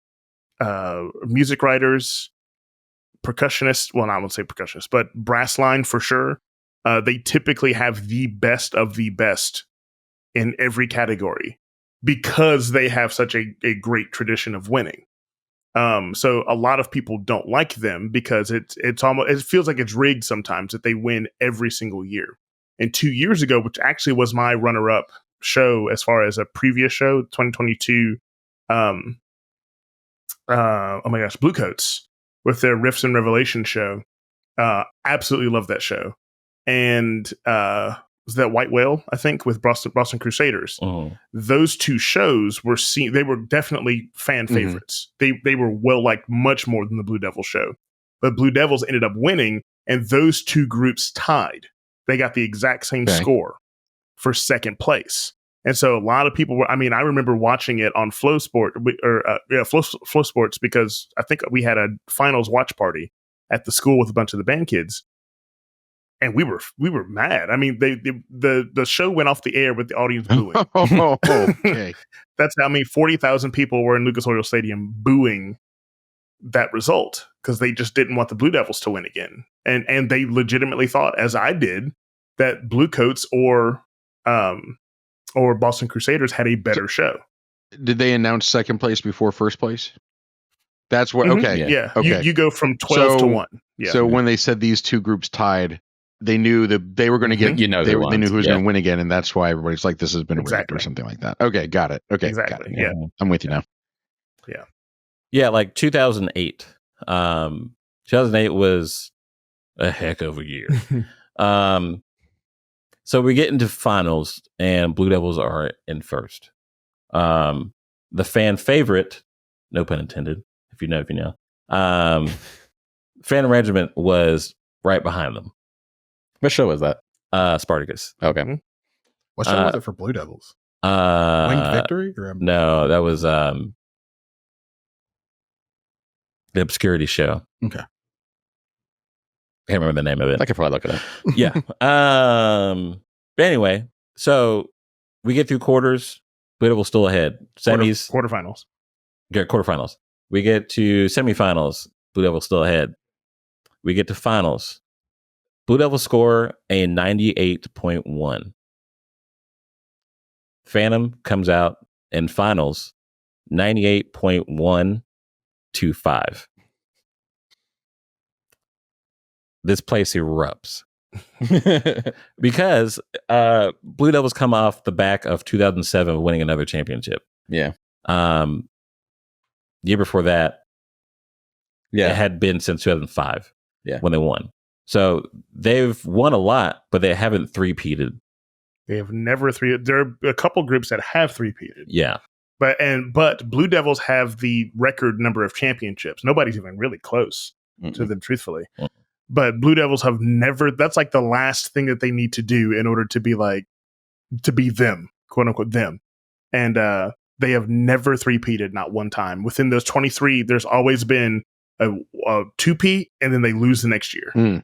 music writers, percussionists. Well, I won't say percussionists, but brass line for sure. They typically have the best of the best in every category because they have such a great tradition of winning. So a lot of people don't like them because it feels like it's rigged sometimes that they win every single year. And 2 years ago, which actually was my runner-up show as far as a previous show, 2022, oh my gosh, Bluecoats with their Riffs and Revelation show. Absolutely love that show. And was that White Whale, I think, with Boston Crusaders. Those two shows were they were definitely fan favorites. They were well-liked much more than the Blue Devil show. But Blue Devils ended up winning, and those two groups tied. They got the exact same score for second place. And so a lot of people were, I remember watching it on Flow Sports because I think we had a finals watch party at the school with a bunch of the band kids. And we were mad. I mean, the show went off the air with the audience booing. Okay. That's 40,000 people were in Lucas Oil Stadium booing that result because they just didn't want the Blue Devils to win again. And they legitimately thought, as I did, that Bluecoats or Boston Crusaders had a better show. Did they announce second place before first place? That's what. Okay. Yeah. Okay. You go from 12 to 1. Yeah. So when they said these two groups tied, they knew that they were going to get. They knew who was going to win again, and that's why everybody's like, "This has been rigged" or something like that. Okay, got it. Okay, exactly. Got it. Yeah, I'm with you now. Yeah. Yeah, like 2008. 2008 was a heck of a year. So we get into finals, and Blue Devils are in first. The fan favorite, no pun intended, if you know, Phantom Regiment was right behind them. What show was that? Spartacus. Okay. What show was it for Blue Devils? Winged Victory? No, that was the Obscurity show. Okay. Can't remember the name of it. I could probably look it up. Yeah. But anyway, so we get through quarters. Blue Devils still ahead. Semis. Quarterfinals. Get quarterfinals. We get to semifinals. Blue Devils still ahead. We get to finals. Blue Devils score a 98.1. Phantom comes out in finals 98.125. This place erupts because Blue Devils come off the back of 2007 winning another championship. Yeah. Year before that, Yeah. It had been since 2005 Yeah. when they won. So they've won a lot, but they haven't three-peated. They have never There are a couple groups that have three-peated. Yeah. But Blue Devils have the record number of championships. Nobody's even really close to them, truthfully. But Blue Devils have never. That's like the last thing that they need to do in order to be them, quote unquote them. And they have never three-peated, not one time. Within those 23, there's always been a two-peat, and then they lose the next year.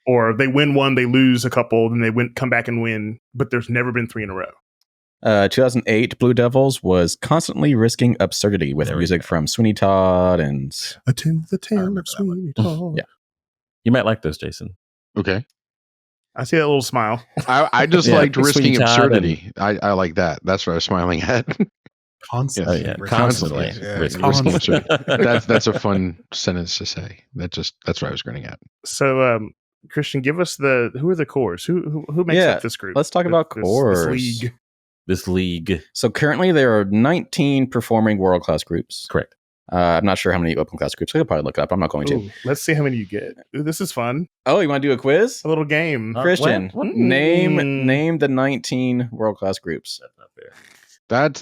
Or they win one, they lose a couple, then they come back and win. But there's never been 3 in a row. 2008 Blue Devils was constantly risking absurdity with music from Sweeney Todd and Attend the tale of Sweeney Todd. Yeah. You might like those, Jason. Okay. I see that little smile. I just liked risking Sweeney Todd absurdity. I like that. That's what I was smiling at. Constantly. Constantly. Risking absurdity. That's a fun sentence to say. That's what I was grinning at. So, Christian, give us who are the cores? Who makes up this group? Let's talk about cores. This league. So currently there are 19 performing world-class groups. Correct. I'm not sure how many open-class groups. I could probably look it up. I'm not going to. Let's see how many you get. Ooh, this is fun. Oh, you want to do a quiz? A little game. Christian, what? name the 19 world-class groups. That's not fair.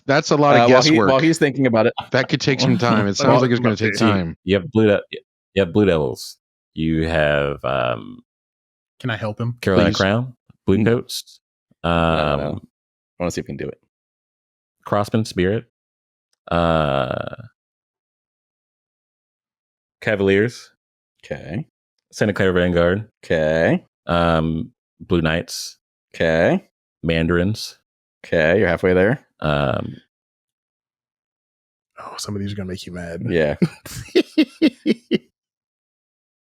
That's a lot of guesswork. While he's thinking about it. That could take some time. It sounds like it's going to take time. You have Blue Devils. You have Can I help him? Carolina Please. Crown, Blue Coats, I want to see if we can do it. Crossman Spirit, Cavaliers, Okay. Santa Clara Vanguard, Okay. Blue Knights, Okay. Mandarins. Okay. You're halfway there. Some of these are going to make you mad. Yeah.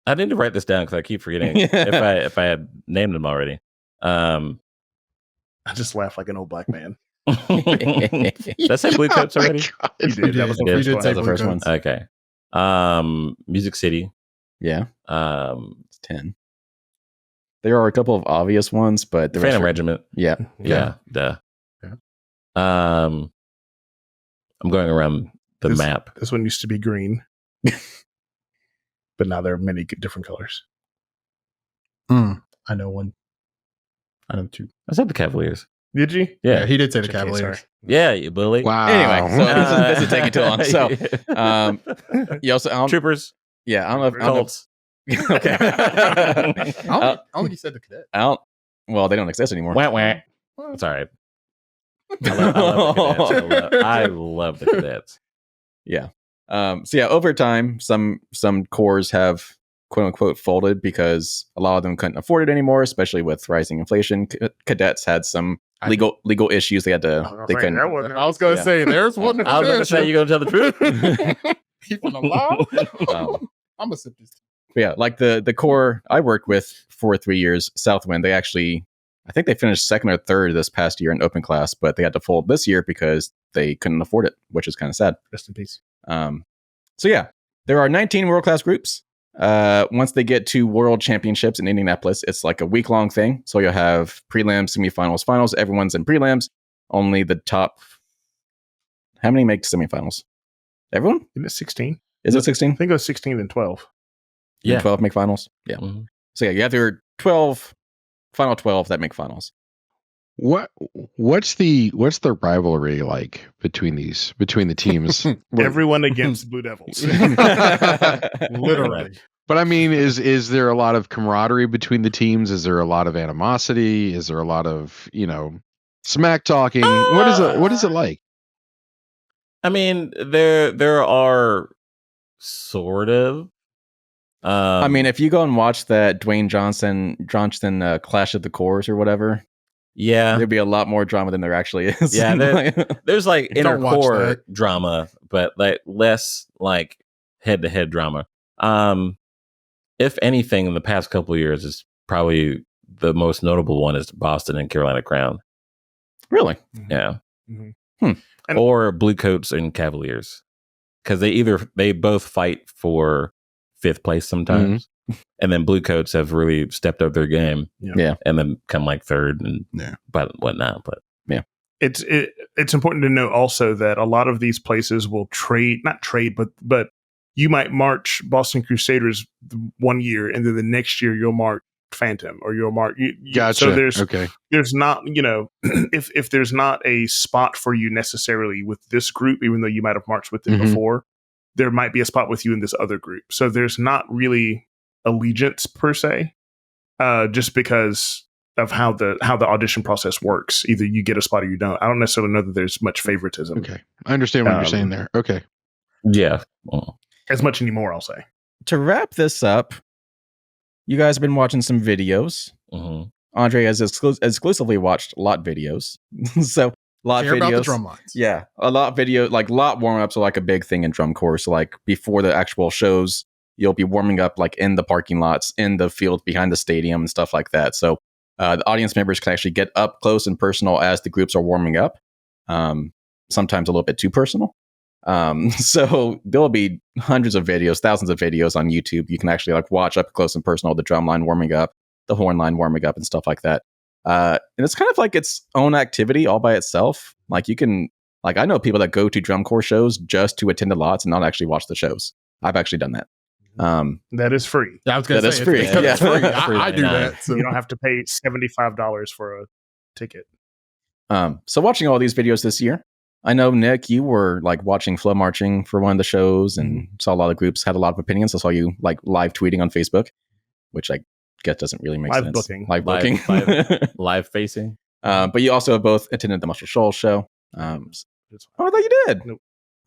I need to write this down because I keep forgetting if I had named them already. I just laugh like an old black man. Did I say Blue Coats already? You did. That was the You first did one. say That was the first one. Okay. Music City. Yeah. Um, It's 10. There are a couple of obvious ones, but the Phantom rest are- Regiment. Yeah. Yeah. Duh. Yeah. I'm going around the map. This one used to be green. But now there are many different colors. I know one. I know two. I said the Cavaliers. Did you? Yeah. He did say the Okay, Cavaliers. sorry. Yeah, you bully. Wow. Anyway, so this is taking too long. So, you also, Troopers. yeah, I don't know if Colts. Okay. I don't think he said the cadet. Well, they don't exist anymore. Wah, wah. It's all right. I love the cadets. Yeah. So yeah, over time, some cores have quote unquote folded because a lot of them couldn't afford it anymore, especially with rising inflation. Cadets had some legal issues. They had to. They couldn't. I was going to say, there's one. I was going to say, you going to tell the truth? Even allowed? I'm going to sip this. But yeah, like the core I worked with for 3 years, Southwind, they actually, I think they finished second or third this past year in open class, but they had to fold this year because they couldn't afford it, which is kind of sad. Rest in peace. So yeah, there are 19 world class groups. Once they get to World Championships in Indianapolis, it's like a week-long thing. So you'll have prelims, semifinals, finals. Everyone's in prelims. Only the top. How many make semifinals? Everyone? Isn't it 16? Is it 16? I think it was 16 and 12. Yeah. 12 make finals. Yeah. Mhm. So yeah, you have your 12, final 12 that make finals. What's the rivalry like between the teams? Everyone against Blue Devils. Literally. But I mean, is there a lot of camaraderie between the teams? Is there a lot of animosity? Is there a lot of, smack talking? What is it like? I mean, there are sort of. I mean, if you go and watch that Dwayne Johnson Clash of the Cores or whatever, yeah, there'd be a lot more drama than there actually is. Yeah, there's like inner Don't watch core that. drama, but like less like head to head drama. If anything, in the past couple of years, is probably the most notable one is Boston and Carolina Crown. Really? Yeah, Mm-hmm. or Blue Coats and Cavaliers, because they both fight for fifth place sometimes, and then Blue Coats have really stepped up their game, and then come like third and but whatnot. But yeah, it's important to note also that a lot of these places will not trade, but you might march Boston Crusaders one year, and then the next year you'll march Phantom, or you'll march. Gotcha. So there's not, if there's not a spot for you necessarily with this group, even though you might have marched with them before, there might be a spot with you in this other group. So there's not really allegiance per se, just because of how the audition process works. Either you get a spot or you don't. I don't necessarily know that there's much favoritism. Okay, I understand what you're saying there. Okay, yeah, as much anymore, I'll say. To wrap this up, you guys have been watching some videos. Andre has exclusively watched lot videos. So lot Care videos about the drum lines. Yeah, a lot video, like lot warm-ups are like a big thing in drum corps. So like before the actual shows, you'll be warming up like in the parking lots, in the field behind the stadium and stuff like that. So the audience members can actually get up close and personal as the groups are warming up. Sometimes a little bit too personal. So there'll be hundreds of videos, thousands of videos on YouTube. You can actually like watch up close and personal the drum line warming up, the horn line warming up, and stuff like that. And it's kind of like its own activity all by itself. Like you can, like I know people that go to drum corps shows just to attend the lots and not actually watch the shows. I've actually done that. That is free. Yeah, I was going to say, free. It's free. I do that. So. You don't have to pay $75 for a ticket. So watching all these videos this year, I know, Nick, you were like watching flow marching for one of the shows and saw a lot of groups had a lot of opinions. I saw you like live tweeting on Facebook, which I guess doesn't really make sense. Live booking. Live facing. But you also both attended the Muscle Shoals show. I thought you did. Nope.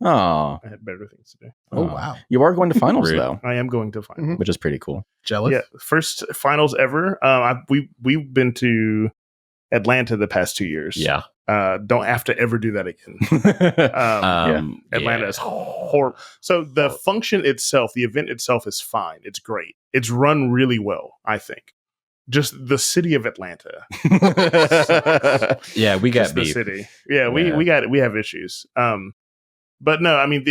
Oh, I had better things to do. Oh, wow. You are going to finals though. I am going to finals, which is pretty cool. Jealous? Yeah, first finals ever. We've been to Atlanta the past 2 years. Yeah. Don't have to ever do that again. Atlanta is horrible. So the function itself, the event itself is fine. It's great. It's run really well, I think. Just the city of Atlanta. Yeah, we got the city. Yeah, we have issues. But no, I mean,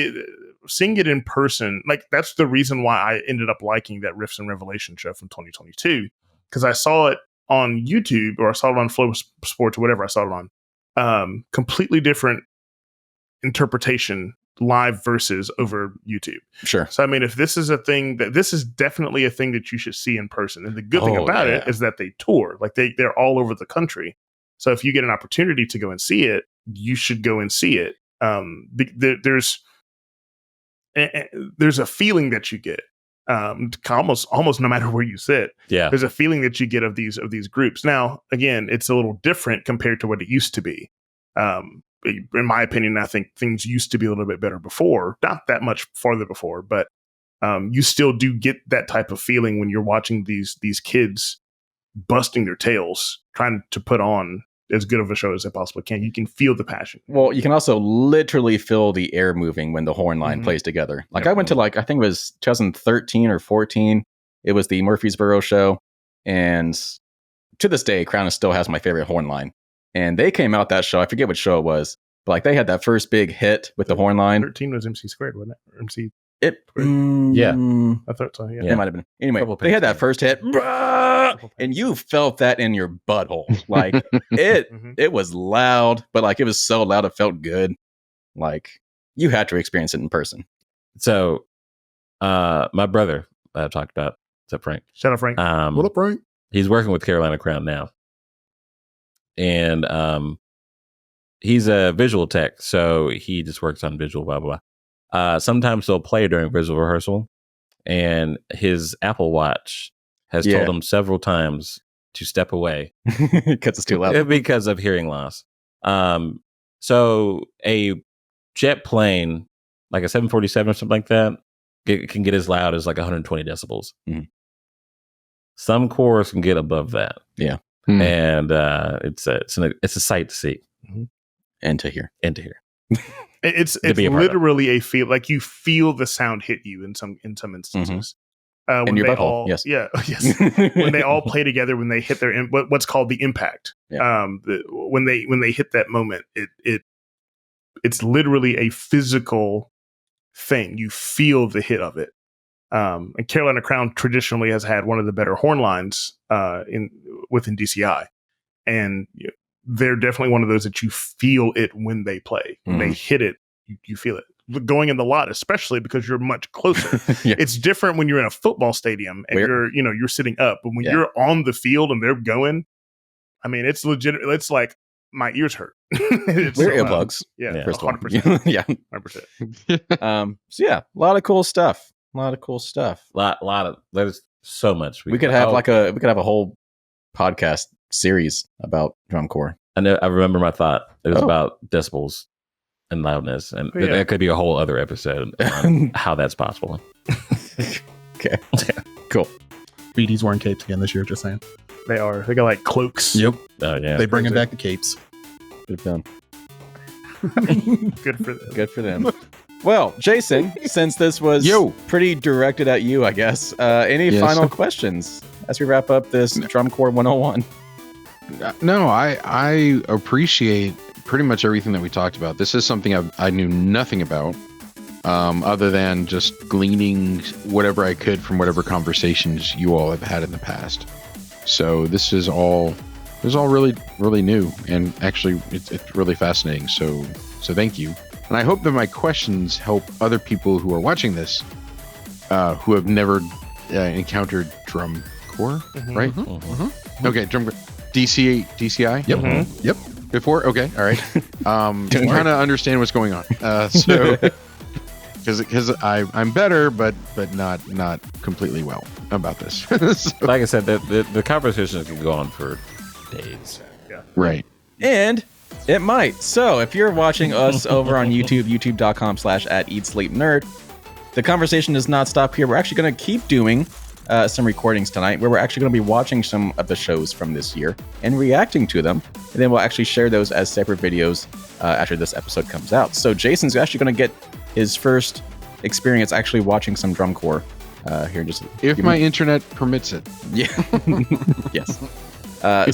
seeing it in person, like that's the reason why I ended up liking that Riffs and Revelation show from 2022, because I saw it on YouTube, or I saw it on Flow Sports or whatever I saw it on. Completely different interpretation live versus over YouTube. Sure. So I mean, if this is a thing this is definitely a thing that you should see in person. And the good thing about it is that they tour, like they're all over the country. So if you get an opportunity to go and see it, you should go and see it. There's a feeling that you get. Almost no matter where you sit, there's a feeling that you get of these groups. Now, again, it's a little different compared to what it used to be. In my opinion, I think things used to be a little bit better before, not that much farther before, but you still do get that type of feeling when you're watching these kids busting their tails, trying to put on as good of a show as they possibly can. You can feel the passion. Well, you can also literally feel the air moving when the horn line plays together. Like I went to I think it was 2013 or 14. It was the Murfreesboro show. And to this day, Crown still has my favorite horn line. And they came out that show. I forget what show it was, but like they had that first big hit with the horn line. 13 was MC Squared, wasn't it? Or MC. Yeah. I thought so. Yeah. It might have been. Anyway, they had that first hit. And you felt that in your butthole. Like it was loud, but like it was so loud it felt good. Like you had to experience it in person. So my brother I talked about, what's up, Frank? Shout out, Frank. What up, Frank? He's working with Carolina Crown now. And he's a visual tech, so he just works on visual, blah, blah, blah. Sometimes they'll play during visual rehearsal, and his Apple Watch has told him several times to step away because it's too loud. Because of hearing loss. So a jet plane, like a 747 or something like that, can get as loud as like 120 decibels. Mm-hmm. Some cores can get above that. Yeah. And it's a sight to see and to hear. It's literally a feel, like you feel the sound hit you in some instances. In your butthole, yes. When they all play together, when they hit their what's called the impact. Yeah. When they hit that moment, it's literally a physical thing. You feel the hit of it. And Carolina Crown traditionally has had one of the better horn lines within DCI, and they're definitely one of those that you feel it when they play. When they hit it, you feel it. going in the lot, especially because you're much closer. Yeah. It's different when you're in a football stadium and you're sitting up, but when you're on the field and they're going, I mean, it's legit. It's like my ears hurt. Wear earplugs. First 100%. Yeah, 100%. So yeah, a lot of cool stuff. There's so much we could have a whole podcast series about drum corps. I know. I remember my thought. It was about decibels and loudness, and that could be a whole other episode on how that's possible. Okay, cool. BD's wearing capes again this year. Just saying, they are. They got like cloaks. Yep. Oh yeah. They bringing back the capes. Good done. Good for them. Good for them. Well, Jason, since this was pretty directed at you, I guess, any final questions as we wrap up this Drum Corps 101? No, I appreciate pretty much everything that we talked about. This is something I knew nothing about, other than just gleaning whatever I could from whatever conversations you all have had in the past. So this is all really, really new, and actually it's really fascinating. So thank you. And I hope that my questions help other people who are watching this, who have never encountered drum corps, right? Mm-hmm. Okay, drum corps. DCI? Yep. Mm-hmm. Yep. Before? Okay, all right. Trying to understand what's going on. Because I'm better, but not completely well about this. So, like I said, the conversation can go on for days. Yeah. Right. And it might. So if you're watching us over on YouTube, youtube.com/@eatsleepnerd, the conversation does not stop here. We're actually going to keep doing some recordings tonight where we're actually going to be watching some of the shows from this year and reacting to them. And then we'll actually share those as separate videos after this episode comes out. So Jason's actually going to get his first experience actually watching some drum corps here in just if my internet permits it. Yeah. Yes.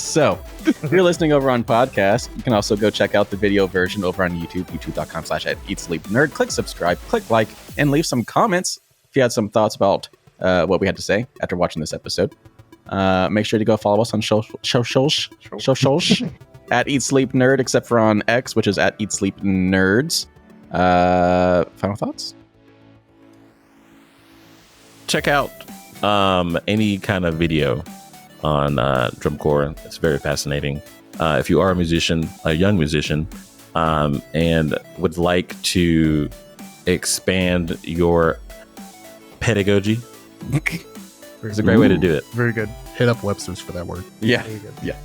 So if you're listening over on podcast, you can also go check out the video version over on YouTube, youtube.com/eatsleepnerd. Click subscribe, click like, and leave some comments if you had some thoughts about what we had to say after watching this episode. Make sure to go follow us on socials at Eat Sleep Nerd, except for on X, which is at Eat Sleep Nerds. Final thoughts? Check out any kind of video on drum corps. It's very fascinating. If you are a musician, a young musician, and would like to expand your pedagogy, it's a great way to do it. Very good. Hit up Webster's for that word. Yeah. Very good. Yeah.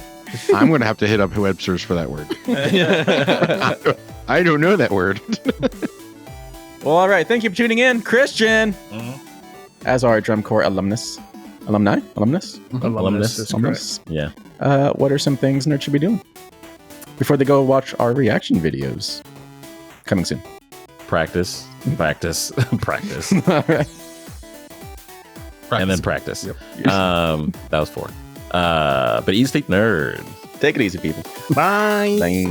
I'm going to have to hit up Webster's for that word. I don't know that word. Well, all right. Thank you for tuning in, Christian, as our drum corps alumni. Alumnus is correct. Yeah. What are some things nerds should be doing before they go watch our reaction videos? Coming soon. Practice. Practice. All right. And then practice. Yep. That was 4. But Eat Sleep Nerd. Take it easy, people. Bye. Bye.